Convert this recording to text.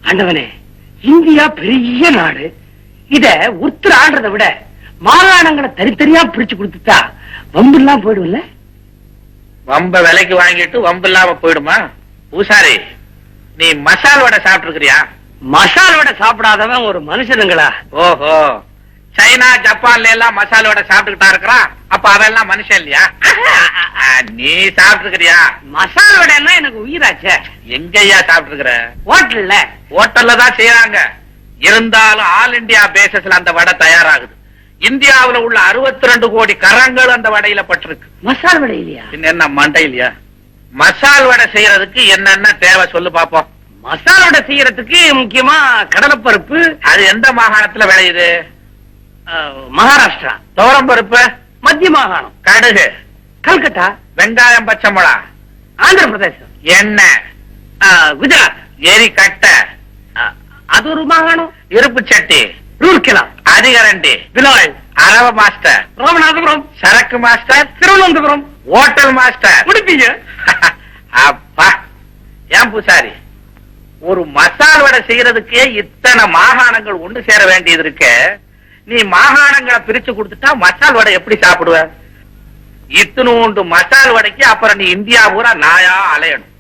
ஆண்டவனே, இந்தியா பெரிய நாடு. இத உத்தர ஆடுறதை விட மாகாணங்களை தனித்தனியா பிரிச்சு கொடுத்துட்டா வம்பு எல்லாம் போயிடும்ல. வம்ப விலைக்கு வாங்கிட்டு வம்பு இல்லாம போயிடுமா? பூசாரி, நீ மசால் வடை சாப்பிட்டு இருக்கிறியா? மசால் வடை சாப்பிடாதவன் ஒரு மனுஷனுங்களா? ஓஹோ, சைனா ஜப்பான்ல எல்லாம் மசால் வடை சாப்பிட்டுக்கிட்டா இருக்கிறான். அப்ப அவெல்லாம் மனுஷன் இல்லையா? நீ சாப்பிட்டு இருக்கிறியா? மசால் வடைன்னா எனக்கு உயிராச்சே. எங்கய்யா சாப்பிட்டு இருக்கிற? ஹோட்டல்ல. ஹோட்டல்ல தான் செய்யறாங்க. இருந்தாலும் ஆல் இந்தியா பேசஸ்ல அந்த வடை தயாராகுது. இந்தியாவுல உள்ள 62 கோடி கரங்கள் அந்த வடையில பட்டிருக்கு. மசால் வடை இல்லையா? என்ன மண்டை இல்லையா? மசால் வடை செய்யறதுக்கு என்னென்ன தேவை சொல்லு பாப்போம். மசால் வடை செய்யறதுக்கு முக்கியமா கடலைப்பருப்பு. அது எந்த மாகாணத்துல விளையுது? மகாராஷ்டிரா. துவரம் பருப்பு மத்திய மாகாணம். கடுகு கல்கட்டா. வெங்காயம் பச்சை மிளகா ஆந்திர பிரதேசம். எண்ணெய் குஜராத். எரி கட்டை அது ஒரு மாகாணம். இருப்பு சட்டி ரூர்கேலா. அதிகரண்டி பிலாய். அரவ மாஸ்டர் ராமநாதபுரம். சரக்கு மாஸ்டர் திருவனந்தபுரம். ஹோட்டல் மாஸ்டர் முடிப்பீங்க. அப்பா, ஏன் பூசாரி, ஒரு மசால் வடை செய்யறதுக்கே இத்தனை மாகாணங்கள் ஒண்ணு சேர வேண்டியது இருக்கு. நீ மாகாணங்களை பிரிச்சு கொடுத்துட்டா மசால் வடை எப்படி சாப்பிடுவ? இத்தனோண்டு மசால் வடைக்கு அப்புறம் நீ இந்தியா பூரா நாயா அலையணும்.